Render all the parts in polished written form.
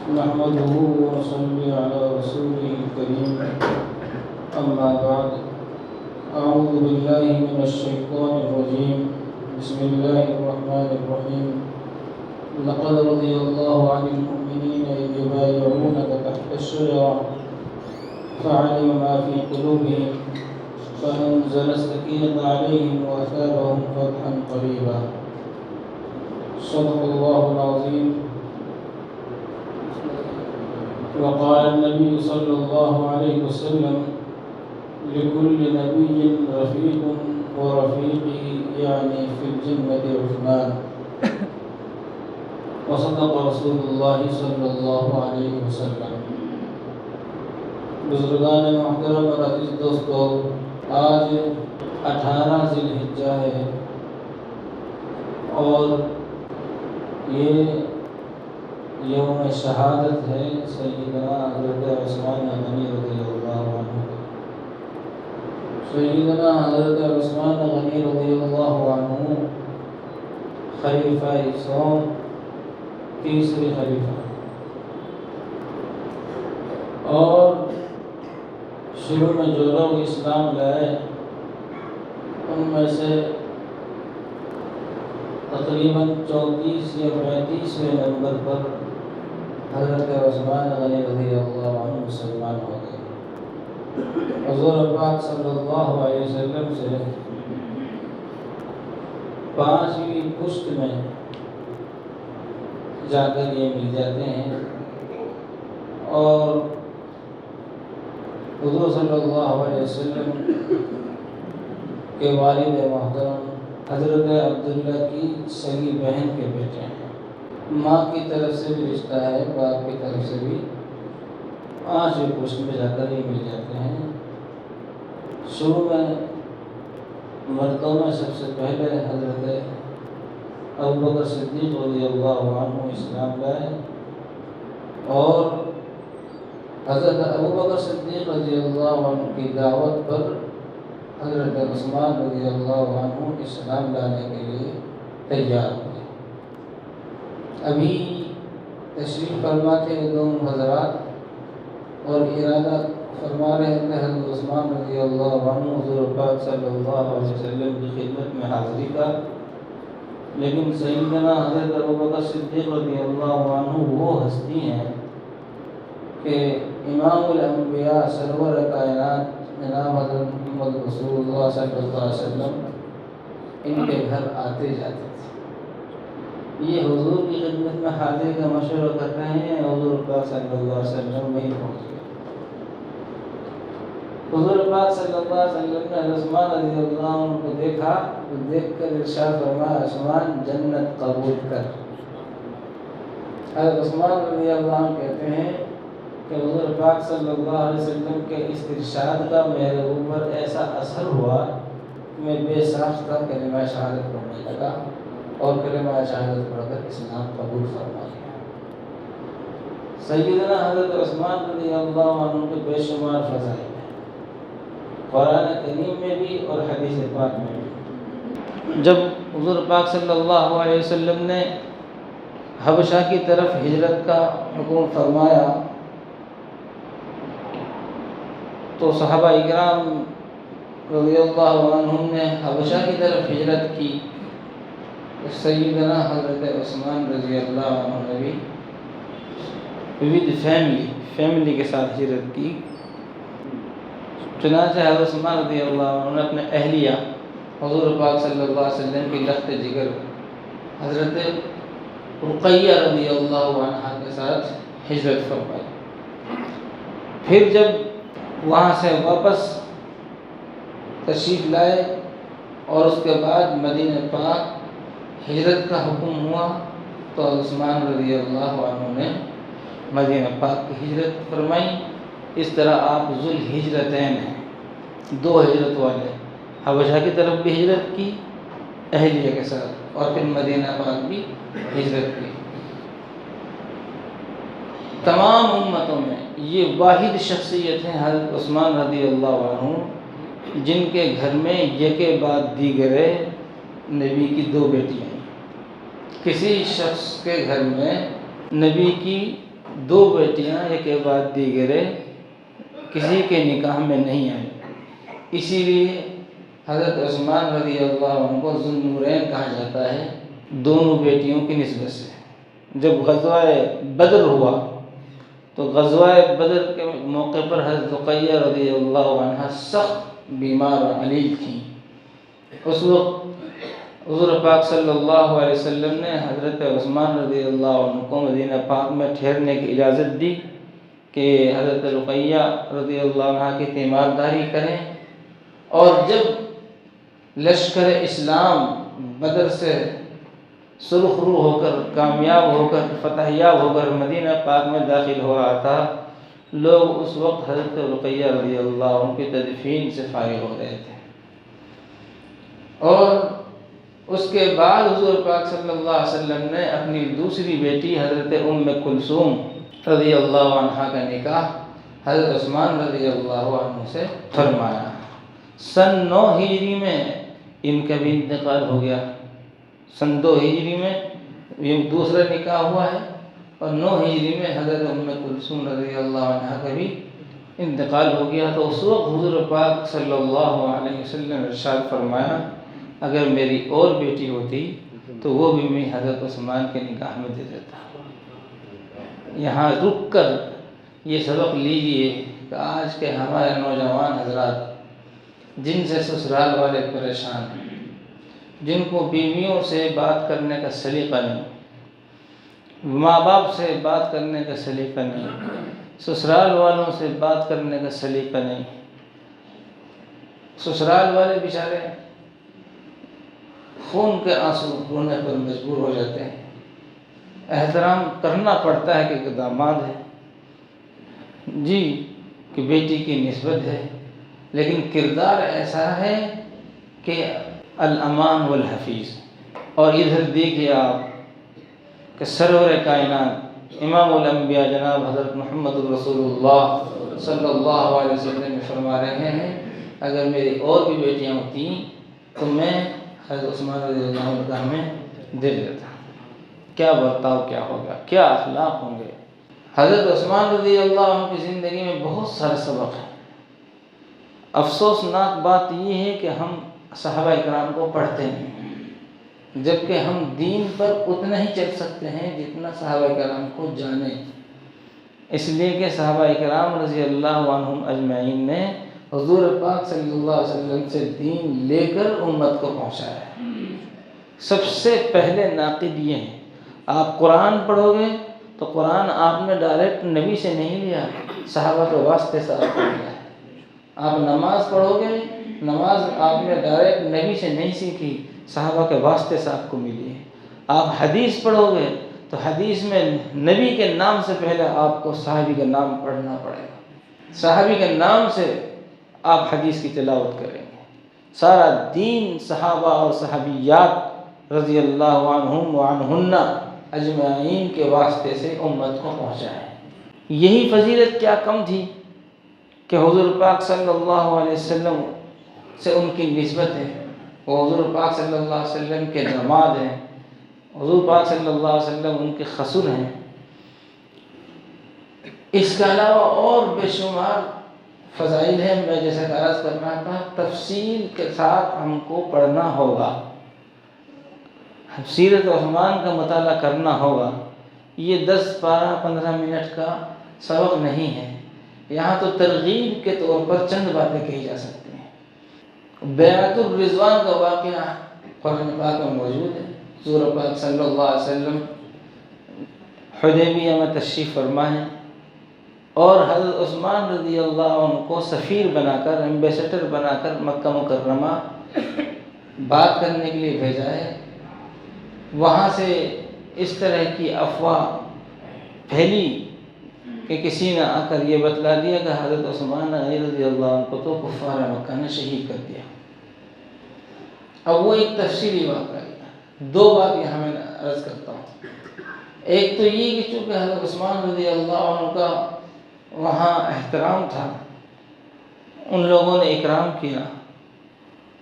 نحمده ونصلي على رسوله الكريم أما بعد أعوذ بالله من الشيطان الرجيم بسم الله الرحمن الرحيم لقد رضي الله عن المؤمنين إذ يبايعونك تحت الشجرة فعلم ما في قلوبهم فأنزل السكينة عليهم وأثابهم فتحا قريبا صدق الله العظيم. وقال النبي صلى الله عليه وسلم لكل نبي رفيق ورفيقه يعني في الجنة عثمان وصدق رسول الله صلی اللہ علیہ وسلم. بزرگان محترم اور عزیز دوستو، آج 18 ذی الحجہ ہے اور یہ یوم شہادت ہے سیدنا حضرت عثمان غنی رضی اللہ عنہ. سیدنا حضرت عثمان غنی رضی اللہ عنہ خلیفہ سوم، تیسرے خلیفہ، اور شروع میں جو لوگ اسلام لائے ان میں سے تقریباً 34 یا 35ویں نمبر پر حضرت عثمان غنی رضی اللہ عنہ مسلمان ہو گئے. حضور پاک صلی اللہ علیہ وسلم سے 5ویں پشت میں جا کر یہ مل جاتے ہیں اور حضور صلی اللہ علیہ وسلم کے والد محترم حضرت عبداللہ کی سگی بہن کے بیٹے ہیں. ماں کی طرف سے بھی رشتہ ہے، باپ کی طرف سے بھی. 5ویں پشت میں جا کر یہ مل جاتے ہیں. شروع میں مردوں میں سب سے پہلے حضرت ابوبکر صدیق رضی اللہ عنہ اسلام لائے اور حضرت ابوبکر صدیق رضی اللہ عنہ کی دعوت پر حضرت عثمان رضی اللہ عنہ اسلام لانے کے لیے تیار ہوئے. ابھی تشریف فرما تھے دونوں حضرات اور ارادہ فرما رہے تھے حضرت عثمان رضی اللہ عنہ حضور پاک صلی اللہ علیہ وسلم کی خدمت میں حاضری کا، لیکن سیدنا حضرت ابوبکر صدیق رضی اللہ عنہ وہ ہستی ہیں کہ امام الانبیاء سرور کائنات جناب حضرت محمد رسول اللہ صلی اللہ علیہ وسلم ان کے گھر آتے جاتے تھے. یہ حضور کی خدمت میں حاضری کا مشورہ کر رہے ہیں، حضور پاک صلی اللہ علیہ وسلم وہیں پہنچ گئے. حضور پاک صلی اللہ علیہ وسلم نے عثمان رضی اللہ عنہ کو دیکھا تو دیکھ کر ارشاد فرمایا عثمان جنت قبول کر. حضرت عثمان رضی اللہ عنہ کہتے ہیں کہ حضور پاک صلی اللہ علیہ وسلم کے اس ارشاد کا میرے اوپر ایسا اثر ہوا کہ میں بے ساختہ کلمہ شہادت پڑھنے لگا اور کلمہ شہادت پڑھ کر اسلام قبول فرما لیا. سیدنا حضرت عثمان رضی اللہ عنہ کے بے شمار فضائل ہیں قرآن کریم میں بھی اور حدیث پاک میں بھی. جب حضور پاک صلی اللہ علیہ وسلم نے حبشہ کی طرف ہجرت کا حکم فرمایا تو صحابہ اکرام رضی اللہ عنہم نے حبشہ کی طرف ہجرت کی. سیدنا حضرت عثمان رضی اللہ عنہ نے بھی ود فیملی کے ساتھ ہجرت کی. چنانچہ حضرت عثمان رضی اللہ عنہ نے اپنے اہلیہ حضور پاک صلی اللہ علیہ وسلم کی لخت جگر حضرت رقیہ رضی اللہ عنہ کے ساتھ ہجرت فرمائی. پھر جب وہاں سے واپس تشریف لائے اور اس کے بعد مدینہ پاک ہجرت کا حکم ہوا تو عثمان رضی اللہ عنہ نے مدینہ پاک کی ہجرت فرمائی. اس طرح آپ ذو الہجرتین ہیں، 2 ہجرت والے. حبشہ کی طرف بھی ہجرت کی اہلیہ کے ساتھ اور پھر مدینہ پاک بھی ہجرت کی. تمام امتوں میں یہ واحد شخصیت ہیں حضرت عثمان رضی اللہ عنہ جن کے گھر میں یکے بعد دیگرے نبی کی 2 بیٹیاں ہیں. کسی شخص کے گھر میں نبی کی دو بیٹیاں ایک کے بعد دیگرے کسی کے نکاح میں نہیں آئیں، اسی لیے حضرت عثمان رضی اللہ عنہ کو ذو النورین کہا جاتا ہے دونوں بیٹیوں کی نسبت سے۔ جب غزوہ بدر ہوا تو غزوہ بدر کے موقع پر حضرت رقیہ رضی اللہ عنہ سخت بیمار اور علیل تھیں۔ اس وقت حضور پاک صلی اللہ علیہ وسلم نے حضرت عثمان رضی اللہ عنہ کو مدینہ پاک میں ٹھہرنے کی اجازت دی کہ حضرت رقیہ رضی اللہ عنہ کی تیمارداری کریں، اور جب لشکر اسلام بدر سے سرخ رو ہو کر کامیاب ہو کر فتح یاب ہو کر مدینہ پاک میں داخل ہو رہا تھا، لوگ اس وقت حضرت رقیہ رضی اللہ عنہ کی تدفین سے فارغ ہو رہے تھے، اور اس کے بعد حضور پاک صلی اللہ علیہ وسلم نے اپنی دوسری بیٹی حضرت ام کلثوم رضی اللہ عنہ کا نکاح حضرت عثمان رضی اللہ عنہ سے فرمایا۔ سن 9 ہجری میں ان کا بھی انتقال ہو گیا۔ سن 2 ہجری میں یہ دوسرا نکاح ہوا ہے، اور 9 ہجری میں حضرت ام کلثوم رضی اللہ عنہ کا بھی انتقال ہو گیا۔ تو اس وقت حضور پاک صلی اللہ علیہ وسلم ارشاد فرمایا اگر میری اور بیٹی ہوتی تو وہ بھی میں حضرت عثمان کے نکاح میں دے دیتا۔ یہاں رک کر یہ سبق لیجئے کہ آج کے ہمارے نوجوان حضرات جن سے سسرال والے پریشان ہیں، جن کو بیویوں سے بات کرنے کا سلیقہ نہیں، ماں باپ سے بات کرنے کا سلیقہ نہیں، سسرال والوں سے بات کرنے کا سلیقہ نہیں، سسرال والے بیچارے خون کے آنسو رونے پر مجبور ہو جاتے ہیں۔ احترام کرنا پڑتا ہے کہ داماد ہے، جی کہ بیٹی کی نسبت ہے، لیکن کردار ایسا ہے کہ الامان والحفیظ۔ اور ادھر دیکھیے آپ کہ سرور کائنات امام الانبیاء جناب حضرت محمد رسول اللہ صلی اللہ علیہ وسلم فرما رہے ہیں اگر میری اور بھی بیٹیاں ہوتی تو میں حضرت عثمان رضی اللہ عنہ میں دے دیتا۔ کیا برتاؤ کیا ہوگا، کیا اخلاق ہوں گے۔ حضرت عثمان رضی اللہ عنہ کی زندگی میں بہت سارے سبق ہیں۔ افسوسناک بات یہ ہے کہ ہم صحابہ اکرام کو پڑھتے نہیں، جبکہ ہم دین پر اتنا ہی چل سکتے ہیں جتنا صحابہ اکرام کو جانیں، اس لیے کہ صحابہ اکرام رضی اللہ عنہم اجمعین نے حضور پاک صلی اللہ علیہ وسلم سے دین لے کر امت کو پہنچایا ہے۔ سب سے پہلے ناقد یہ ہیں، آپ قرآن پڑھو گے تو قرآن آپ نے ڈائریکٹ نبی سے نہیں لیا، صحابہ کے واسطے سے آپ کو لیا ہے۔ آپ نماز پڑھو گے، نماز آپ نے ڈائریکٹ نبی سے نہیں سیکھی، صحابہ کے واسطے سے آپ کو ملی ہے۔ آپ حدیث پڑھو گے تو حدیث میں نبی کے نام سے پہلے آپ کو صحابی کا نام پڑھنا پڑے گا، صحابی کے نام سے آپ حدیث کی تلاوت کریں گے۔ سارا دین صحابہ اور صحابیات رضی اللہ عنہم وعنہن اجمعین کے واسطے سے امت کو پہنچا ہے۔ یہی فضیلت کیا کم تھی کہ حضور پاک صلی اللہ علیہ وسلم سے ان کی نسبت ہے، وہ حضور پاک صلی اللہ علیہ وسلم کے داماد ہیں، حضور پاک صلی اللہ علیہ وسلم ان کے خسر ہیں۔ اس کے علاوہ اور بے شمار فضائل ہیں، میں جیسا کہ عرض کر رہا تھا تفصیل کے ساتھ ہم کو پڑھنا ہوگا، سیرت عثمان کا مطالعہ کرنا ہوگا۔ یہ 10 12 15 منٹ کا سبق نہیں ہے، یہاں تو ترغیب کے طور پر چند باتیں کہی جا سکتی ہیں۔ بیعت الرضوان کا واقعہ قرآن پاک میں موجود ہے۔ حضور پاک صلی اللہ علیہ وسلم حدیبیہ میں تشریف فرما ہے اور حضرت عثمان رضی اللہ عنہ کو سفیر بنا کر، ایمبیسڈر بنا کر مکہ مکرمہ بات کرنے کے لیے بھیجا ہے۔ وہاں سے اس طرح کی افواہ پھیلی کہ کسی نے آ کر یہ بتلا دیا کہ حضرت عثمان رضی اللہ عنہ کو تو کفار مکہ نے شہید کر دیا۔ اب وہ ایک تفصیلی واقعہ ہے، 2 بات یہاں میں عرض کرتا ہوں۔ ایک تو یہ کہ چونکہ حضرت عثمان رضی اللہ عنہ کا وہاں احترام تھا، ان لوگوں نے اکرام کیا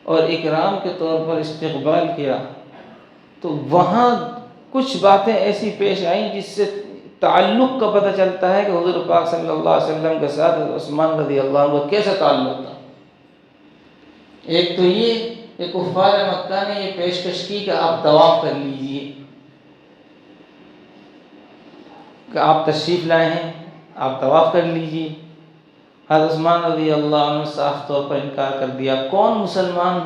اور اکرام کے طور پر استقبال کیا، تو وہاں کچھ باتیں ایسی پیش آئیں جس سے تعلق کا پتہ چلتا ہے کہ حضور پاک صلی اللہ علیہ وسلم کے ساتھ عثمان رضی اللہ عنہ کا کیسا تعلق تھا۔ ایک تو یہ کہ کفار مکہ نے یہ پیشکش کی کہ آپ طواف کر لیجئے، کہ آپ تشریف لائے ہیں، آپ طواف کر لیجئے۔ حضرت عثمان رضی اللہ عنہ صاف طور پر انکار کر دیا۔ کون مسلمان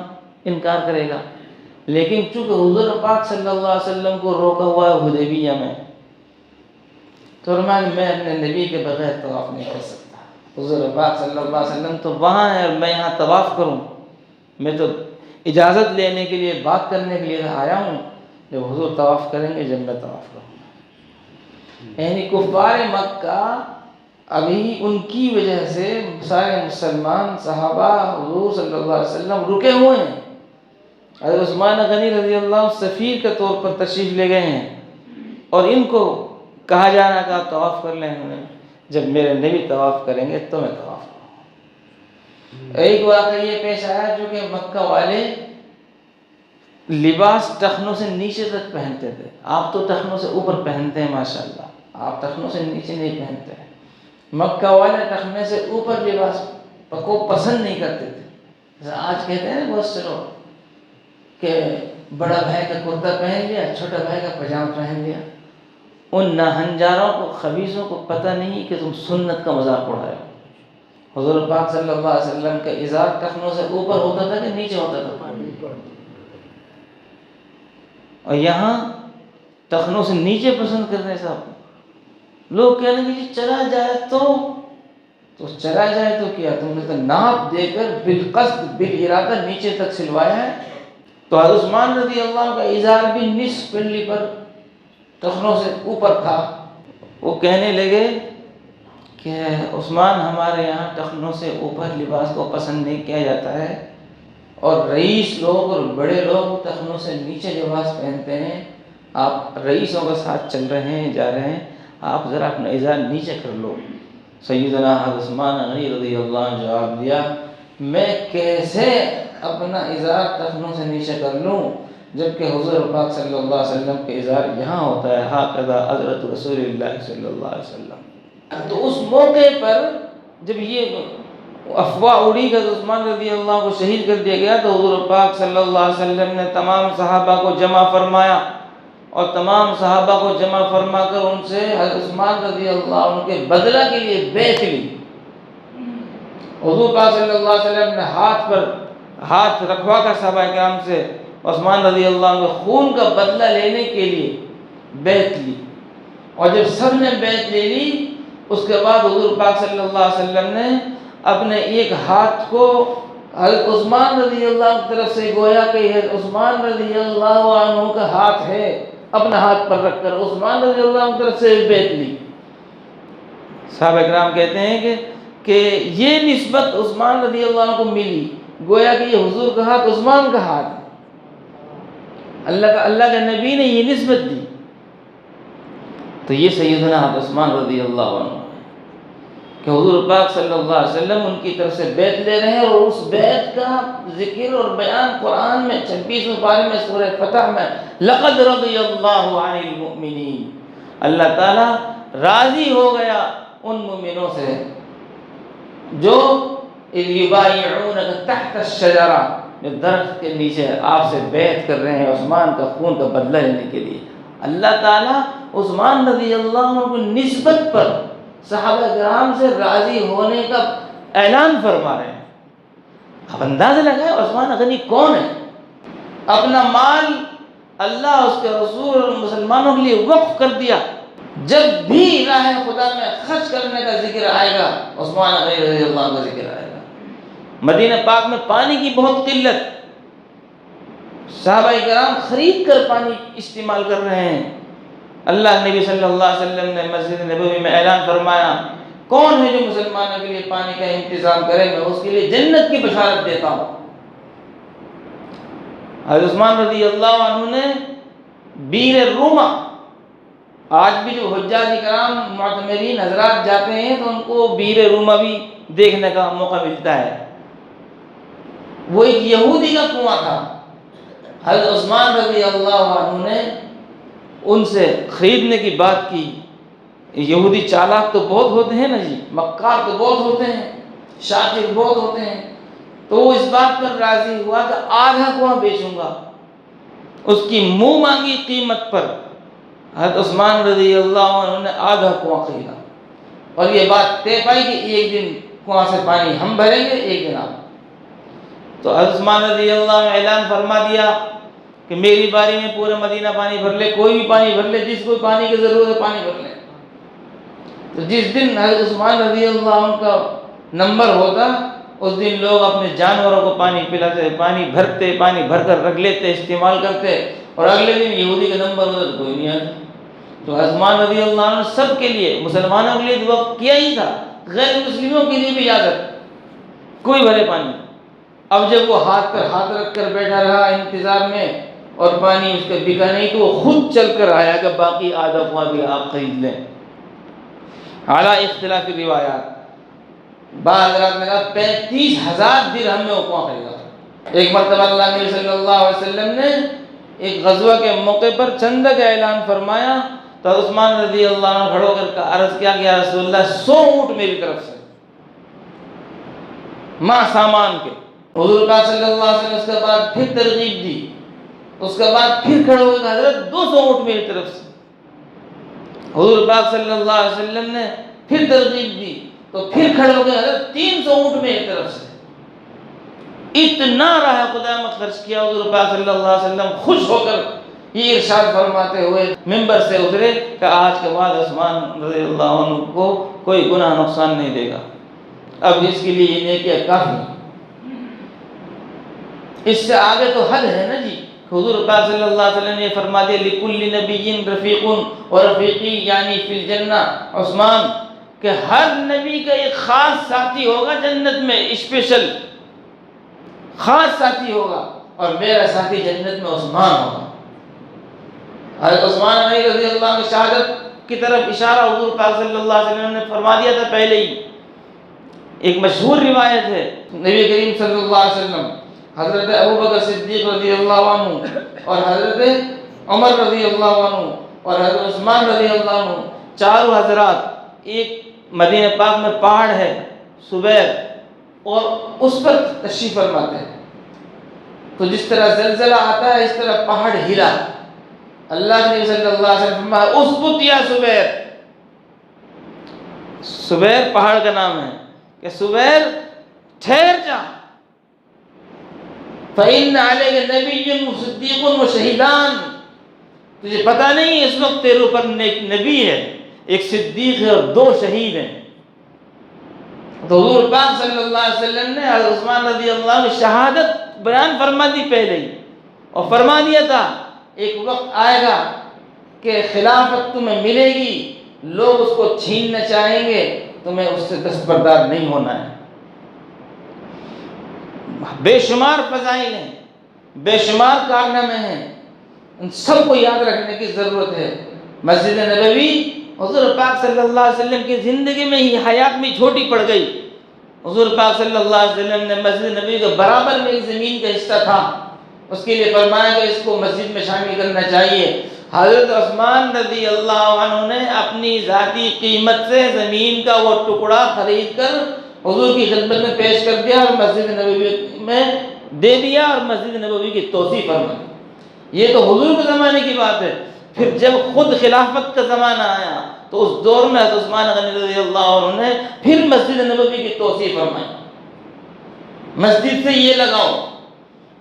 انکار کرے گا؟ لیکن چونکہ حضور پاک صلی اللہ علیہ وسلم کو روکا ہوا ہے حدیبیہ میں، تو فرمایا میں اپنے نبی کے بغیر طواف نہیں کر سکتا۔ حضور پاک صلی اللہ علیہ وسلم تو وہاں ہے اور میں یہاں طواف کروں، میں تو اجازت لینے کے لیے، بات کرنے کے لیے آیا ہوں، جب حضور طواف کریں گے جب میں طواف کروں گا۔ یعنی کفار مکہ ابھی ان کی وجہ سے سارے مسلمان صحابہ حضور صلی اللہ علیہ وسلم رکے ہوئے ہیں۔ حضرت عثمان غنی رضی اللہ عنہ سفیر کے طور پر تشریف لے گئے ہیں اور ان کو کہا جانا کہ آپ طواف کر لیں، جب میرے نبی طواف کریں گے تو میں طواف کروں گا۔ ایک واقعہ یہ پیش آیا جو کہ مکہ والے لباس ٹخنوں سے نیچے تک پہنتے تھے، آپ تو ٹخنوں سے اوپر پہنتے ہیں ماشاءاللہ، آپ ٹخنوں سے نیچے نہیں پہنتے ہیں۔ مکہ والے ٹخنے سے اوپر لباس کو پسند نہیں کرتے تھے۔ جیسے آج کہتے ہیں بہت سے لوگ کہ بڑا بھائی کا کرتا پہن لیا، چھوٹا بھائی کا پاجامہ پہن لیا۔ ان ناہنجاروں کو، خبیثوں کو پتہ نہیں کہ تم سنت کا مذاق اڑائے ہو۔ حضور پاک صلی اللہ علیہ وسلم کا ازار ٹخنوں سے اوپر ہوتا تھا کہ نیچے ہوتا تھا؟ اور یہاں ٹخنوں سے نیچے پسند کرتے ہیں صاحب۔ لوگ کہنے کہ جی چلا جائے تو چلا جائے تو کیا، تم نے تو ناپ دے کر بالقصد بالارادہ نیچے تک سلوایا ہے۔ تو حضرت عثمان رضی اللہ عنہ کا ازار بھی نصف پنڈلی پر ٹخنوں سے اوپر تھا۔ وہ کہنے لگے کہ عثمان ہمارے یہاں ٹخنوں سے اوپر لباس کو پسند نہیں کیا جاتا ہے، اور رئیس لوگ اور بڑے لوگ ٹخنوں سے نیچے لباس پہنتے ہیں، آپ رئیسوں کے ساتھ چل رہے ہیں، جا رہے ہیں، آپ ذرا اپنا ازار نیچے کر لو۔ سیدنا حضرت عثمان غنی رضی اللہ عنہ جواب دیا، میں کیسے اپنا ازار ٹخنوں سے نیچے کر لوں جبکہ حضور پاک صلی اللہ علیہ وسلم کے ازار یہاں ہوتا ہے، ہاکذا حضرت رسول اللہ صلی اللہ علیہ وسلم۔ تو اس موقع پر جب یہ افواہ اڑی کہ عثمان رضی اللہ عنہ کو شہید کر دیا گیا، تو حضور پاک صلی اللہ علیہ وسلم نے تمام صحابہ کو جمع فرمایا اور تمام صحابہ کو جمع فرما کر ان سے حضرت عثمان رضی اللہ عنہ کے بدلہ کے لیے بیعت لی۔ حضور پاک صلی اللہ علیہ وسلم نے ہاتھ رکھوا کر صحابہ کرام سے عثمان رضی اللہ عنہ کے خون کا بدلہ لینے کے لیے بیعت لی، اور جب سب نے بیعت لے لی اس کے بعد حضور پاک صلی اللہ علیہ وسلم نے اپنے ایک ہاتھ کو حضرت عثمان رضی اللہ عنہ کی طرف سے، گویا کہ حضرت عثمان رضی اللہ عنہ کا ہاتھ ہے، اپنا ہاتھ پر رکھ کر عثمان رضی اللہ عنہ کی طرف سے بیعت لی۔ صحابہ کرام کہتے ہیں کہ یہ نسبت عثمان رضی اللہ عنہ کو ملی، گویا کہ یہ حضور کا ہاتھ عثمان کا ہاتھ ہے، اللہ کے نبی نے یہ نسبت دی۔ تو یہ سیدنا حضرت عثمان رضی اللہ عنہ کہ حضور پاک صلی اللہ علیہ وسلم ان کی طرف سے بیعت لے رہے ہیں، اور اس بیعت کا ذکر اور بیان قرآن میں 26ویں پارے میں سورہ فتح میں لقد رضی اللہ عن المؤمنین، اللہ تعالیٰ راضی ہو گیا ان مومنوں سے جو یبایعونک تحت الشجرہ، جو درخت کے نیچے آپ سے بیعت کر رہے ہیں عثمان کا خون کا بدلہ لینے کے لیے۔ اللہ تعالیٰ عثمان رضی اللہ عنہ کو نسبت پر صحابہ کرام سے راضی ہونے کا اعلان فرما رہے ہیں۔ اب اندازہ لگائیں عثمان غنی کون ہے؟ اپنا مال اللہ، اس کے رسول اور مسلمانوں کے لیے وقف کر دیا۔ جب بھی راہ خدا میں خرچ کرنے کا ذکر آئے گا عثمان غنی رضی اللہ عنہ کا ذکر آئے گا۔ مدینہ پاک میں پانی کی بہت قلت، صحابہ کرام خرید کر پانی استعمال کر رہے ہیں۔ اللہ نبی صلی اللہ علیہ وسلم نے مسجد نبوی میں اعلان فرمایا، کون ہے جو مسلمانوں کے لیے پانی کا انتظام کرے، میں اس کے لیے جنت کی بشارت دیتا ہوں۔ حضرت عثمان رضی اللہ عنہ نے بیر روما، آج بھی جو حجاج کرام معتمرین حضرات جاتے ہیں تو ان کو بیر روما بھی دیکھنے کا موقع ملتا ہے، وہ ایک یہودی کا کنواں تھا۔ حضرت عثمان رضی اللہ عنہ نے ان سے خریدنے کی بات کی، یہودی چالاک تو بہت ہوتے ہیں نا جی، مکار تو بہت ہوتے ہیں، شاکر بہت ہوتے ہیں، تو وہ اس بات پر راضی ہوا کہ آدھا کنواں بیچوں گا، اس کی منہ مانگی قیمت پر حضرت عثمان رضی اللہ عنہ نے آدھا کنواں خریدا، اور یہ بات طے پائی کہ ایک دن کنواں سے پانی ہم بھریں گے، ایک دن آپ۔ تو حضرت عثمان رضی اللہ عنہ نے اعلان فرما دیا کہ میری باری میں پورا مدینہ پانی بھر لے، کوئی بھی پانی بھر لے، جس کو پانی کی ضرورت ہے پانی بھر لے۔ تو جس دن حضرت عثمان رضی اللہ عنہ کا نمبر ہوتا، اس دن لوگ اپنے جانوروں کو پانی پلاتے، پانی بھرتے، پانی بھر کر رکھ لیتے، استعمال کرتے، اور اگلے دن یہودی کا نمبر ہوتا تو کوئی نہیں آتا۔ تو عثمان رضی اللہ عنہ سب کے لیے، مسلمانوں کے لیے دعا کیا ہی تھا، غیر مسلموں کے لیے بھی اجازت، کوئی بھرے پانی۔ اب جب وہ ہاتھ پر ہاتھ رکھ کر بیٹھا رہا انتظار میں اور پانی اس کا بکا نہیں، تو وہ خود چل کر آیا کہ باقی آدھا کنواں بھی آپ خرید لیں۔ اعلیٰ اختلاف روایات، بعض حضرات نے کہا 35,000 درہم میں وہ کنواں خریدا۔ ایک مرتبہ اللہ نبی صلی اللہ علیہ وسلم نے ایک غزوہ کے موقع پر چندہ کا اعلان فرمایا، تو عثمان رضی اللہ عنہ کھڑے ہو کر عرض کیا کہ یا رسول اللہ 100 اونٹ میری طرف سے، ماں سامان کے۔ حضور پاک صلی اللہ علیہ وسلم نے اس کے بعد پھر ترغیب دی، اس کے بعد پھر کھڑے ہو کر حضرت 200 اونٹ میری طرف سے۔ حضور پاک صلی اللہ علیہ وسلم نے پھر ترغیب دی، تو پھر کھڑے ہو گئے حضرت 300 اونٹ میری طرف سے۔ اتنا راہ خدا میں خرچ کیا، حضور پاک صلی اللہ علیہ وسلم خوش ہو کر یہ ارشاد فرماتے ہوئے منبر سے اترے کہ آج کے بعد عثمان رضی اللہ عنہ کو کوئی گناہ نقصان نہیں دے گا، اب اس کے لیے یہ نیکیاں کافی ہیں۔ اس سے آگے تو حد ہے نا جی۔ حضور پاک صلی اللہ علیہ وسلم نے فرما دیا لِكُلِّ نَبِيٍّ رَفِيقٌ وَرَفِيقِي یعنی فی الجنہ، عثمان کہ ہر نبی کا ایک خاص ساتھی ہوگا جنت میں، اسپیشل خاص ساتھی ہوگا، اور میرا ساتھی جنت میں عثمان ہوگا۔ حضرت عثمان غنی رضی اللہ عنہ کی شہادت کی طرف اشارہ حضور پاک صلی اللہ علیہ وسلم نے فرما دیا تھا پہلے ہی۔ ایک مشہور روایت ہے، نبی کریم صلی اللہ علیہ وسلم، حضرت ابوبکر صدیق رضی اللہ عنہ اور حضرت عمر رضی اللہ عنہ اور حضرت عثمان رضی اللہ عنہ، چاروں حضرات، ایک مدینہ پاک میں پہاڑ ہے سبیر، اور اس پر تشریف فرماتے ہیں۔ تو جس طرح زلزلہ آتا ہے اس طرح پہاڑ ہلا، اللہ کے نبی صلی اللہ علیہ وسلم فرمایا اسبت یا سبیر، سبیر پہاڑ کا نام ہے، کہ سبیر ٹھہر جا، فَإِنَّ عَلَيْكَ نَبِيٌّ وَصِدِّيقٌ وَشَهِيدَانٌ، تجھے پتہ نہیں اس وقت تیرے اوپر ایک نبی ہے، ایک صدیق ہے اور 2 شہید ہیں۔ تو حضور پاک صلی اللہ علیہ وسلم نے حضرت عثمان رضی اللہ عنہ شہادت بیان فرما دی پہلے ہی، اور فرما دیا تھا ایک وقت آئے گا کہ خلافت تمہیں ملے گی، لوگ اس کو چھیننا چاہیں گے، تمہیں اس سے دستبردار نہیں ہونا ہے۔ بے شمار فضائل ہیں، بے شمار کارنامے ہیں، ان سب کو یاد رکھنے کی ضرورت ہے۔ مسجد نبوی حضور پاک صلی اللہ علیہ وسلم کی زندگی میں ہی، حیات میں چھوٹی پڑ گئی۔ حضور پاک صلی اللہ علیہ وسلم نے مسجد نبوی کے برابر میں ایک زمین کا حصہ تھا، اس کے لیے فرمایا کہ اس کو مسجد میں شامل کرنا چاہیے۔ حضرت عثمان رضی اللہ عنہ نے اپنی ذاتی قیمت سے زمین کا وہ ٹکڑا خرید کر حضور کی خدمت میں پیش کر دیا اور مسجد نبوی میں دے دیا، اور مسجد نبوی کی توسیع فرمائی۔ یہ تو حضور کے زمانے کی بات ہے۔ پھر جب خود خلافت کا زمانہ آیا تو اس دور میں حضرت عثمان غنی رضی اللہ عنہ نے پھر مسجد نبوی کی توسیع فرمائی، مسجد سے یہ لگاؤ۔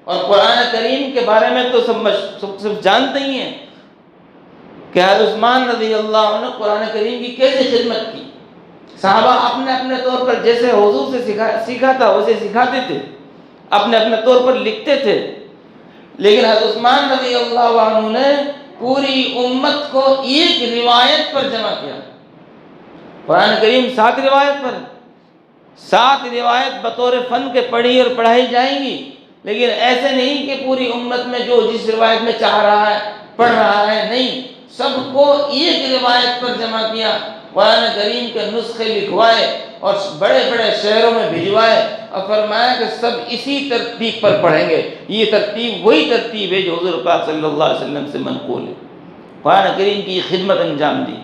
اور قرآن کریم کے بارے میں تو سب جانتے ہی ہیں کہ حضرت عثمان رضی اللہ عنہ نے قرآن کریم کی کیسے خدمت کی۔ صحابہ اپنے اپنے طور پر جیسے حضور سے سیکھا تھا ویسے سکھاتے تھے، اپنے اپنے طور پر لکھتے تھے، لیکن حضرت عثمان رضی اللہ عنہ نے پوری امت کو ایک روایت پر جمع کیا۔ قرآن کریم 7 روایت پر، 7 روایت بطور فن کے پڑھی اور پڑھائی جائیں گی، لیکن ایسے نہیں کہ پوری امت میں جو جس روایت میں چاہ رہا ہے پڑھ رہا ہے، نہیں، سب کو ایک روایت پر جمع کیا، قرآن کریم کے نسخے لکھوائے اور بڑے بڑے شہروں میں بھجوائے، اور فرمایا کہ سب اسی ترتیب پر پڑھیں گے۔ یہ ترتیب وہی ترتیب ہے جو حضور پاک صلی اللہ علیہ وسلم سے منقول ہے۔ قرآن کریم کی خدمت انجام دی۔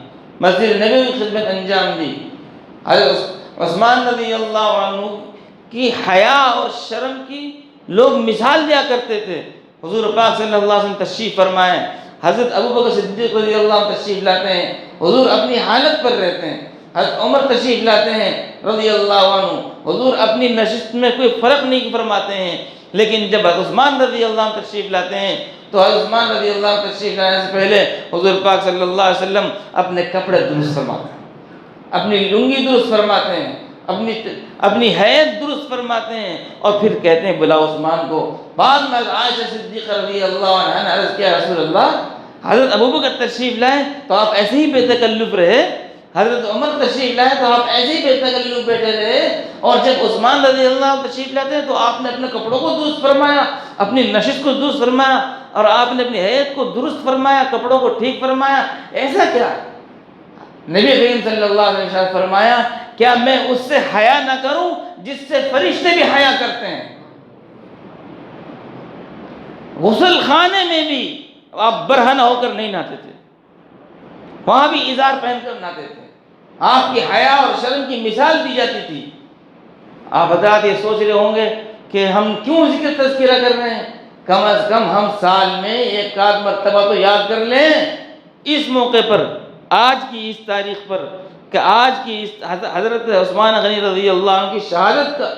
مسجد نبی کی خدمت انجام دی۔ حضرت عثمان رضی اللہ عنہ کی حیا اور شرم کی لوگ مثال دیا کرتے تھے۔ حضور پاک صلی اللہ علیہ وسلم تشریف فرمائے، حضرت ابوبکر صدیق رضی اللہ عنہ تشریف لاتے ہیں، حضور اپنی حالت پر رہتے ہیں۔ حضرت عمر تشریف لاتے ہیں رضی اللہ عنہ، حضور اپنی نشست میں کوئی فرق نہیں فرماتے ہیں، لیکن جب حضرت عثمان رضی اللہ عنہ تشریف لاتے ہیں تو حضرت عثمان رضی اللہ عنہ تشریف لانے سے پہلے حضور پاک صلی اللہ علیہ وسلم اپنے کپڑے درست فرماتے ہیں، اپنی لنگی درست فرماتے ہیں، اپنی حیت درست فرماتے ہیں، اور پھر کہتے ہیں بلا عثمان کو۔ بعد میں عائشہ صدیقہ رضی اللہ عنہا نے عرض کیا رسول اللہ، حضرت ابوبکر تشریف لائے تو آپ ایسے ہی بے تکلف رہے، حضرت عمر تشریف لائے تو آپ ایسے ہی بے تکلف بیٹھے رہے، اور جب عثمان رضی اللہ عنہ تشریف لاتے ہیں تو آپ نے اپنے کپڑوں کو درست فرمایا، اپنی نشست کو درست فرمایا، اور آپ نے اپنی حیت کو درست فرمایا، کپڑوں کو ٹھیک فرمایا، ایسا کیا؟ نبی کریم صلی اللہ علیہ وسلم فرمایا کیا میں اس سے حیا نہ کروں جس سے فرشتے بھی حیا کرتے ہیں؟ غسل خانے میں بھی آپ برہنہ ہو کر نہیں نہاتے تھے، وہاں بھی ازار پہن کر نہاتے تھے، آپ کی حیا اور شرم کی مثال دی جاتی تھی۔ آپ حضرات یہ سوچ رہے ہوں گے کہ ہم کیوں ذکر تذکرہ کر رہے ہیں؟ کم از کم ہم سال میں ایک آدھ مرتبہ تو یاد کر لیں اس موقع پر، آج کی اس تاریخ پر، کہ آج کی اس حضرت عثمان غنی رضی اللہ عنہ کی شہادت کا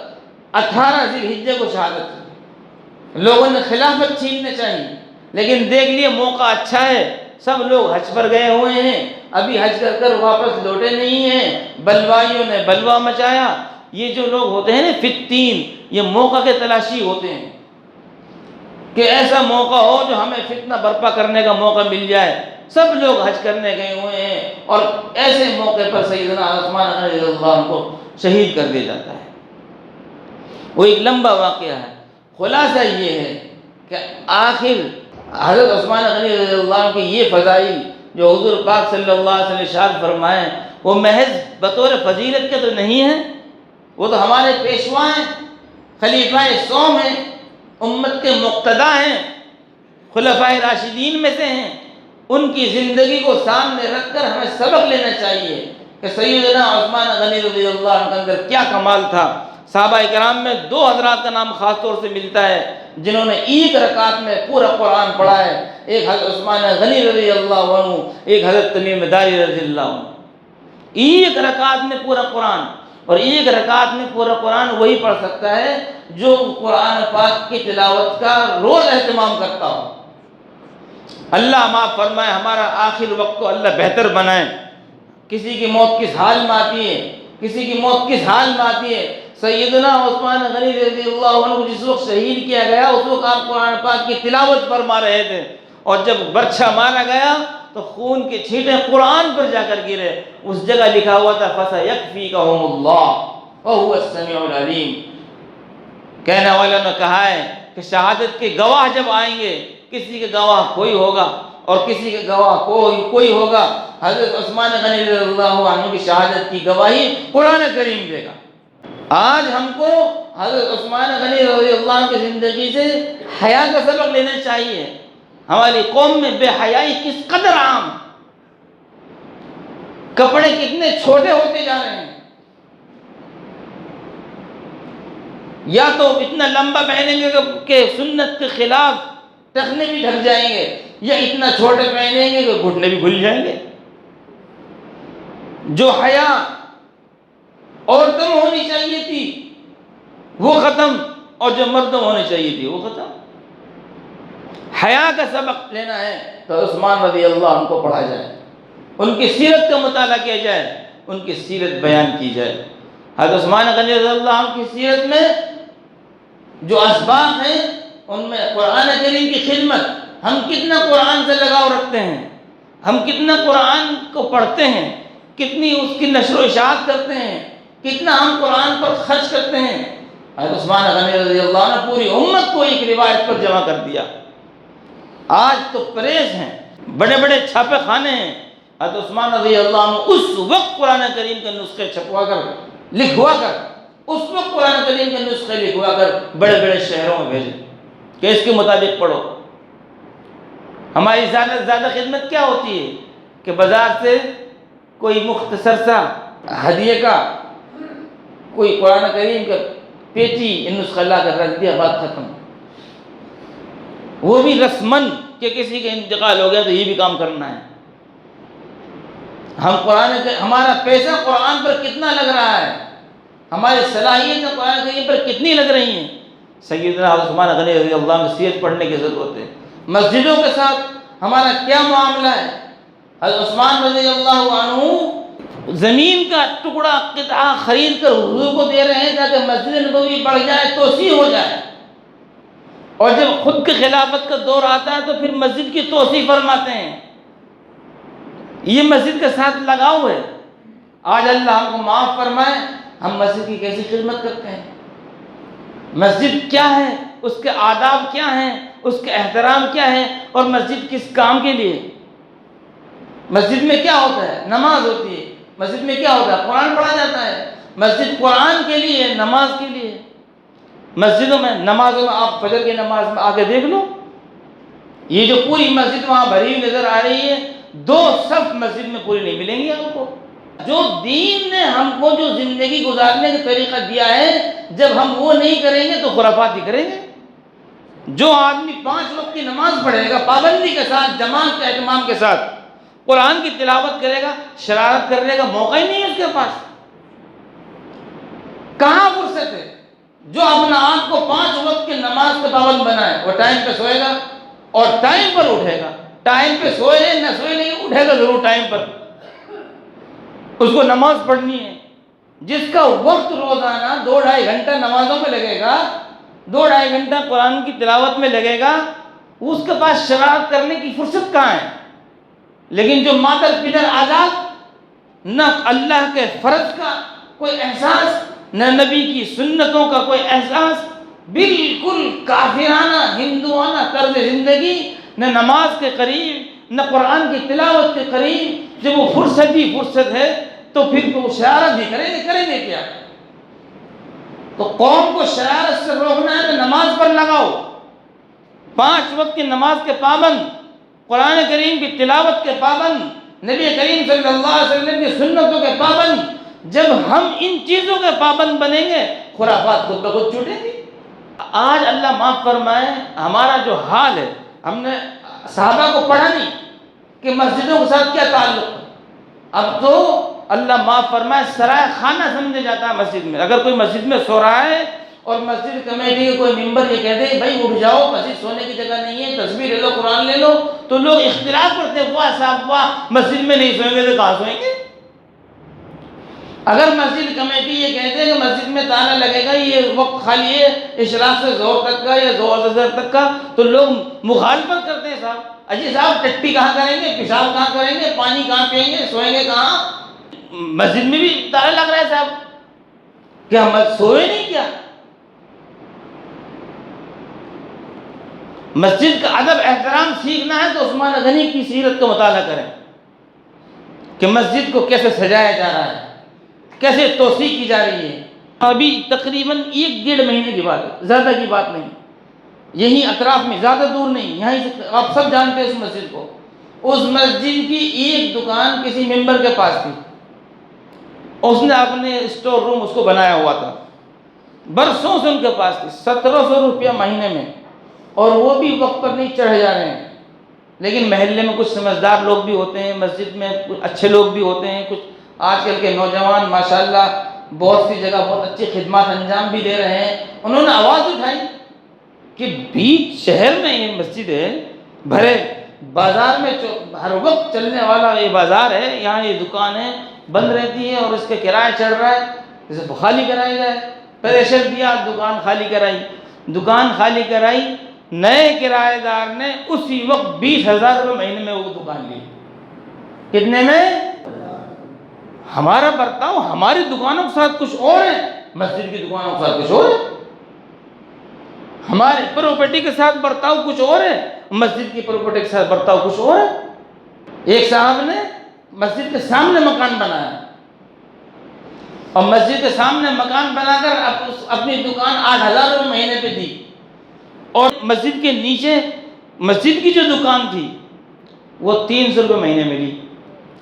18 ذی الحجہ کو شہادت ہے۔ لوگوں نے خلافت چھیننے چاہیے، لیکن دیکھ لیے موقع اچھا ہے، سب لوگ حج پر گئے ہوئے ہیں، ابھی حج کر واپس لوٹے نہیں ہیں، بلوائیوں نے بلوا مچایا۔ یہ جو لوگ ہوتے ہیں نا فتین، یہ موقع کے تلاشی ہوتے ہیں کہ ایسا موقع ہو جو ہمیں فتنہ برپا کرنے کا موقع مل جائے۔ سب لوگ حج کرنے گئے ہوئے ہیں، اور ایسے موقع پر سیدنا عثمان رضی اللہ عنہ کو شہید کر دیا جاتا ہے۔ وہ ایک لمبا واقعہ ہے، خلاصہ یہ ہے کہ آخر حضرت عثمان غنی رضی اللہ عنہ کی یہ فضائل جو حضور پاک صلی اللہ علیہ وسلم ارشاد فرمائے، وہ محض بطور فضیلت کے تو نہیں ہیں، وہ تو ہمارے پیشوا ہیں، خلیفہ سوم ہیں، امت کے مقتدیٰ ہیں، خلفائے راشدین میں سے ہیں۔ ان کی زندگی کو سامنے رکھ کر ہمیں سبق لینا چاہیے کہ سیدنا عثمان غنی رضی اللہ عنہ کے اندر کیا کمال تھا۔ صحابہ کرام میں 2 حضرات کا نام خاص طور سے ملتا ہے جنہوں نے ایک رکعت میں پورا قرآن پڑھا ہے، ایک حضرت عثمان غنی رضی اللہ عنہ، ایک حضرت تمیم داری رضی اللہ عنہ۔ ایک رکعت میں پورا قرآن، اور ایک رکعت میں پورا قرآن وہی پڑھ سکتا ہے جو قرآن پاک کی تلاوت کا روز اہتمام کرتا ہو۔ اللہ معاف فرمائے، ہمارا آخر وقت کو اللہ بہتر بنائے۔ کسی کی موت کس حال میں آتی ہے، کسی کی موت کس حال میں آتی ہے۔ سیدنا عثمان غنی رضی اللہ عنہ کو جس وقت شہید کیا گیا اس وقت آپ قرآن پاک کی تلاوت فرما رہے تھے، اور جب برچھا مارا گیا تو خون کے چھینٹے قرآن پر جا کر گرے۔ اس جگہ لکھا ہوا تھا فَسَيَكْفِيكَهُمُ اللَّهُ وَهُوَ السَّمِيعُ الْعَلِيمُ۔ کہنے والوں نے کہا ہے کہ شہادت کے گواہ جب آئیں گے، کسی کے گواہ کوئی ہوگا اور کسی کے گواہ کوئی ہوگا، حضرت عثمان غنی رضی اللہ عنہ کی شہادت کی گواہی قرآن کریم دے گا۔ آج ہم کو حضرت عثمان غنی رضی اللہ عنہ کی زندگی سے حیا کا سبق لینا چاہیے۔ ہماری قوم میں بے حیائی کس قدر عام، کپڑے کتنے چھوٹے ہوتے جا رہے ہیں، یا تو اتنا لمبا پہنیں گے کہ سنت کے خلاف ٹخنے بھی ڈھک جائیں گے، یا اتنا چھوٹے پہنیں گے کہ گھٹنے بھی کھل جائیں گے۔ جو حیا عورتوں میں ہونی چاہیے تھی وہ ختم، اور جو مردوں میں ہونی چاہیے تھی وہ ختم۔ حیا کا سبق لینا ہے تو عثمان رضی اللہ عنہ کو پڑھا جائے، ان کی سیرت کا مطالعہ کیا جائے، ان کی سیرت بیان کی جائے۔ حضرت عثمان غنی رضی اللہ عنہ کی سیرت میں جو اسباق ہیں ان میں قرآن کریم کی خدمت، ہم کتنا قرآن سے لگاؤ رکھتے ہیں، ہم کتنا قرآن کو پڑھتے ہیں، کتنی اس کی نشر و اشاعت کرتے ہیں، کتنا ہم قرآن پر خرچ کرتے ہیں۔ حضرت عثمان غنی رضی اللہ عنہ پوری امت کو ایک روایت پر جمع کر دیا۔ آج تو پریس ہیں، بڑے بڑے چھاپے خانے ہیں، حضرت عثمان رضی اللہ عنہ اس وقت قرآن کریم کے نسخے چھپوا کر لکھوا کر، اس وقت قرآن کریم کے نسخے لکھوا کر بڑے بڑے شہروں میں بھیجے کہ اس کے مطابق پڑھو۔ ہماری زیادہ سے زیادہ خدمت کیا ہوتی ہے کہ بازار سے کوئی مختصر سا ہدیے کا، کوئی قرآن کریم کا پیٹی نسخہ لا کر رکھ دیا، بات ختم۔ وہ بھی رسمن کہ کسی کا انتقال ہو گیا تو یہ بھی کام کرنا ہے۔ ہم ہمارا پیسہ قرآن پر کتنا لگ رہا ہے، ہماری صلاحیتیں قرآن کریم پر کتنی لگ رہی ہیں۔ سیدنا حضرت عثمان غنی رضی اللہ عنہ سیرت پڑھنے کی ضرورت ہے۔ مسجدوں کے ساتھ ہمارا کیا معاملہ ہے؟ حضرت عثمان رضی اللہ عنہ زمین کا ٹکڑا قطعہ خرید کر حضور کو دے رہے ہیں تاکہ مسجد نبوی بڑھ جائے، توسیع ہو جائے، اور جب خود کی خلافت کا دور آتا ہے تو پھر مسجد کی توسیع فرماتے ہیں۔ یہ مسجد کے ساتھ لگاؤ ہے۔ آج اللہ ہم کو معاف فرمائے، ہم مسجد کی کیسی خدمت کرتے ہیں۔ مسجد کیا ہے، اس کے آداب کیا ہیں، اس کے احترام کیا ہے، اور مسجد کس کام کے لیے؟ مسجد میں کیا ہوتا ہے؟ نماز ہوتی ہے۔ مسجد میں کیا ہوتا ہے؟ قرآن پڑھا جاتا ہے۔ مسجد قرآن کے لیے، نماز کے لیے۔ مسجدوں میں، نمازوں میں، آپ فجر کی نماز میں آ کے دیکھ لو، یہ جو پوری مسجد وہاں بھری ہوئی نظر آ رہی ہے، 2 صف مسجد میں پوری نہیں ملیں گی آپ کو۔ جو دین نے ہم کو جو زندگی گزارنے کا طریقہ دیا ہے، جب ہم وہ نہیں کریں گے تو خرافات ہی کریں گے۔ جو آدمی 5 وقت کی نماز پڑھے گا پابندی کے ساتھ، جماعت کے اہتمام کے ساتھ، قرآن کی تلاوت کرے گا، شرارت کرنے کا موقع ہی نہیں ہے اس کے پاس۔ کہاں فرصت ہے؟ جو اپنا آپ کو 5 وقت کی نماز کے پابند بنائے، وہ ٹائم پہ سوئے گا اور ٹائم پر اٹھے گا۔ ٹائم پہ سوئے نہ سوئے، لیکن اٹھے گا ضرور ٹائم پر۔ اس کو نماز پڑھنی ہے۔ جس کا وقت روزانہ 2-2.5 گھنٹہ نمازوں میں لگے گا، 2-2.5 گھنٹہ قرآن کی تلاوت میں لگے گا، اس کے پاس شرارت کرنے کی فرصت کہاں ہے؟ لیکن جو مادر پدر آزاد، نہ اللہ کے فرض کا کوئی احساس، نہ نبی کی سنتوں کا کوئی احساس، بالکل کافرانہ ہندوانہ طرز زندگی، نہ نماز کے قریب، نہ قرآن کی تلاوت کے قریب۔ جب وہ فرصت ہی فرصت ہے تو پھر تو وہ شرارت بھی کریں گے کیا؟ تو قوم کو شرارت سے روکنا ہے تو نماز پر لگاؤ۔ 5 وقت کی نماز کے پابند، قرآن کریم کی تلاوت کے پابند، نبی کریم صلی اللہ علیہ وسلم کی سنتوں کے پابند۔ جب ہم ان چیزوں کے پابند بنیں گے، خرافات خود بخود چھوٹیں گی۔ آج اللہ معاف فرمائے، ہمارا جو حال ہے، ہم نے صحابہ کو پڑھا نہیں کہ مسجدوں کے ساتھ کیا تعلق ہے۔ اب تو اللہ معاف فرمائے سرائے خانہ سمجھا جاتا ہے مسجد میں۔ اگر کوئی مسجد میں سو رہا ہے اور مسجد کمیٹی کے کوئی ممبر یہ کہہ دے بھائی اٹھ جاؤ، مسجد سونے کی جگہ نہیں ہے، تصویر لے لو، قرآن لے لو، تو لوگ اختلاف کرتے ہیں، واہ صاحب واہ، مسجد میں نہیں سوئیں گے تو کہاں سوئیں گے؟ اگر مسجد کمیٹی یہ کہتے ہیں کہ مسجد میں تالا لگے گا، یہ وقت خالی ہے اشراق سے ظہر تک کا یا ظہر سے تک کا، تو لوگ مخالفت کرتے ہیں۔ صاحب اجی صاحب ٹٹی کہاں کریں گے، پیشاب کہاں کریں گے، پانی کہاں پئیں گے، سوئیں گے کہاں؟ مسجد میں بھی تالا لگ رہا ہے صاحب، کیا ہم سوئے نہیں کیا؟ مسجد کا ادب احترام سیکھنا ہے تو عثمان غنی کی سیرت کا مطالعہ کریں کہ مسجد کو کیسے سجایا جا رہا ہے، کیسے توسیع کی جا رہی ہے۔ ابھی تقریباً 1-1.5 مہینے کی بات ہے، زیادہ کی بات نہیں، یہیں اطراف میں، زیادہ دور نہیں، یہاں آپ سب جانتے ہیں اس مسجد کو۔ اس مسجد کی ایک دکان کسی ممبر کے پاس تھی، اس نے اپنے اسٹور روم اس کو بنایا ہوا تھا، برسوں سے ان کے پاس تھی، 1700 روپیہ مہینے میں، اور وہ بھی وقت پر نہیں چڑھ جا رہے ہیں۔ لیکن محلے میں کچھ سمجھدار لوگ بھی ہوتے ہیں، مسجد میں کچھ اچھے لوگ بھی ہوتے ہیں، کچھ آج کل کے نوجوان ماشاءاللہ بہت سی جگہ بہت اچھی خدمات انجام بھی دے رہے ہیں۔ انہوں نے آواز اٹھائی کہ بیچ شہر میں یہ مسجد ہے، بھرے بازار میں ہر وقت چلنے والا یہ بازار ہے، یہاں یہ دکان ہے بند رہتی ہے اور اس کے کرایہ چڑھ رہا ہے، اسے خالی کرایا جائے۔ پریشر دیا، دکان خالی کرائی، دکان خالی کرائی، نئے کرایہ دار نے اسی وقت 20,000 روپے مہینے میں وہ دکان لی۔ کتنے میں؟ ہمارا برتاؤ ہماری دکانوں کے ساتھ کچھ اور ہے، مسجد کی دکانوں کے ساتھ کچھ اور ہے، ہمارے پراپرٹی کے ساتھ برتاؤ کچھ اور ہے، مسجد کی پراپرٹی کے ساتھ برتاؤ کچھ اور ہے۔ ایک صاحب نے مسجد کے سامنے مکان بنایا اور مسجد کے سامنے مکان بنا کر اپنی دکان 8,000 روپے مہینے پہ دی، اور مسجد کے نیچے مسجد کی جو دکان تھی وہ 300 روپے مہینے میں لی۔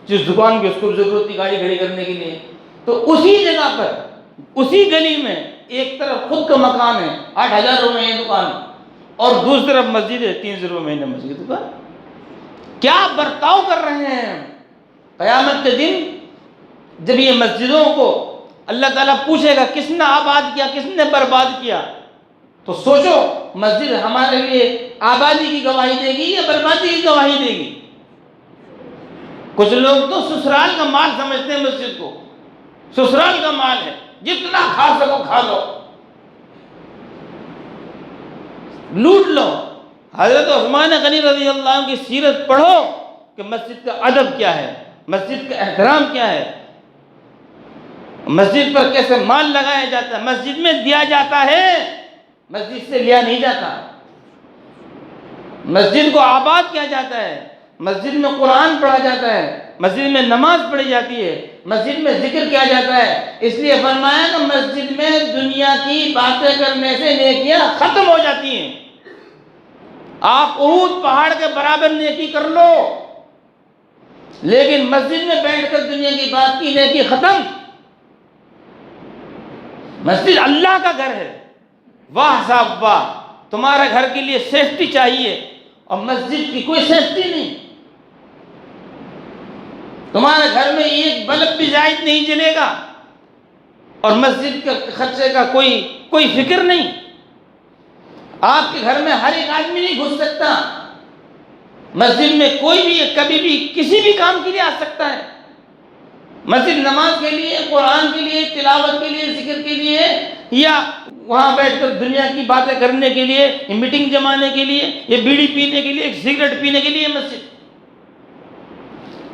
جس دکان کی اس کو ضرورت تھی گاڑی کھڑی کرنے کے لیے، تو اسی جگہ پر اسی گلی میں ایک طرف خود کا مکان ہے 8,000 روپے مہینے دکان، اور دوسری طرف مسجد ہے 300 روپے مہینے مسجد کی دکان۔ کیا برتاؤ کر رہے ہیں؟ قیامت کے دن جب یہ مسجدوں کو اللہ تعالیٰ پوچھے گا کس نے آباد کیا، کس نے برباد کیا، تو سوچو مسجد ہمارے لیے آبادی کی گواہی دے گی یا بربادی کی گواہی دے گی؟ کچھ لوگ تو سسرال کا مال سمجھتے ہیں مسجد کو، سسرال کا مال ہے، جتنا کھا سکو کھا لو، لوٹ لو۔ حضرت عثمان غنی رضی اللہ عنہ کی سیرت پڑھو کہ مسجد کا ادب کیا ہے، مسجد کا احترام کیا ہے، مسجد پر کیسے مال لگایا جاتا ہے، مسجد میں دیا جاتا ہے، مسجد سے لیا نہیں جاتا، مسجد کو آباد کیا جاتا ہے، مسجد میں قرآن پڑھا جاتا ہے، مسجد میں نماز پڑھی جاتی ہے، مسجد میں ذکر کیا جاتا ہے۔ اس لیے فرمایا کہ مسجد میں دنیا کی باتیں کرنے سے نیکیاں ختم ہو جاتی ہیں۔ آپ احد پہاڑ کے برابر نیکی کر لو، لیکن مسجد میں بیٹھ کر دنیا کی بات کی نیکی ختم۔ مسجد اللہ کا گھر ہے، واہ صاحب واہ، تمہارے گھر کے لیے سیفٹی چاہیے اور مسجد کی کوئی سیفٹی نہیں، تمہارے گھر میں ایک بلب بھی زائد نہیں جلے گا اور مسجد کے خرچے کا کوئی فکر نہیں۔ آپ کے گھر میں ہر ایک آدمی نہیں گھس سکتا، مسجد میں کوئی بھی کبھی بھی کسی بھی کام کے لیے آ سکتا ہے۔ مسجد نماز کے لیے، قرآن کے لیے، تلاوت کے لیے، ذکر کے لیے، یا وہاں بیٹھ کر دنیا کی باتیں کرنے کے لیے، میٹنگ جمانے کے لیے، یا بیڑی پینے کے لیے، سگریٹ پینے کے لیے مسجد۔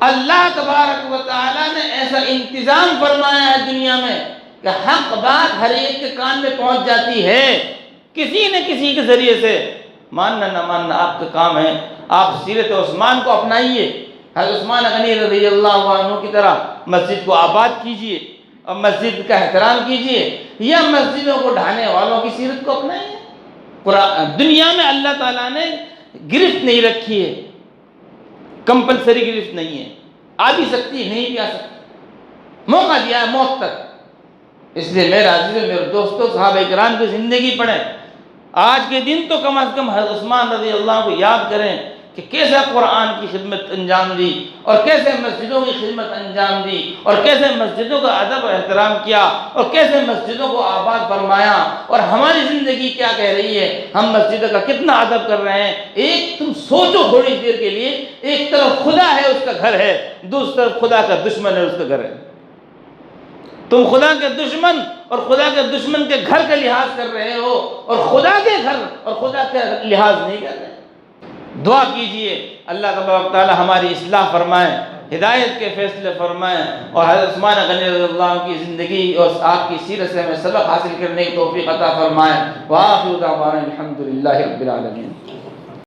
اللہ تبارک و تعالیٰ نے ایسا انتظام فرمایا ہے دنیا میں کہ حق بات ہر ایک کے کان میں پہنچ جاتی ہے، کسی نہ کسی کے ذریعے سے۔ ماننا نہ ماننا آپ کا کام ہے، آپ سیرت عثمان کو اپنائیے، حضرت عثمان غنی رضی اللہ عنہ کی طرح مسجد کو آباد کیجئے اور مسجد کا احترام کیجئے، یا مسجدوں کو ڈھانے والوں کی سیرت کو اپنائیے۔ دنیا میں اللہ تعالیٰ نے گرفت نہیں رکھی ہے، کمپلسری گرفت نہیں ہے، آ بھی سکتی ہے، نہیں بھی آ سکتی، موقع دیا ہے موت تک۔ اس لیے میرے عزیزوں، میرے دوستوں، صحابہ کرام کی زندگی پڑھیں، آج کے دن تو کم از کم حضرت عثمان رضی اللہ عنہ کو یاد کریں کہ کیسے قرآن کی خدمت انجام دی، اور کیسے مسجدوں کی خدمت انجام دی، اور کیسے مسجدوں کا ادب و احترام کیا، اور کیسے مسجدوں کو آباد فرمایا۔ اور ہماری زندگی کیا کہہ رہی ہے، ہم مسجدوں کا کتنا ادب کر رہے ہیں۔ ایک تم سوچو تھوڑی دیر کے لیے، ایک طرف خدا ہے، اس کا گھر ہے، دوسری طرف خدا کا دشمن ہے، اس کا گھر ہے۔ تم خدا کے دشمن اور خدا کے دشمن کے گھر کا لحاظ کر رہے ہو، اور خدا کے گھر اور خدا کا لحاظ نہیں کر رہے۔ دعا کیجئے اللہ تبارک و تعالی ہماری اصلاح فرمائے، ہدایت کے فیصلے فرمائے، اور حضرت عثمان غنی رضی اللہ عنہ کی زندگی اور آپ کی سیرت سے ہمیں سبق حاصل کرنے کی توفیق عطا فرمائے۔ وآخر دعوانا الحمدللہ رب العالمین۔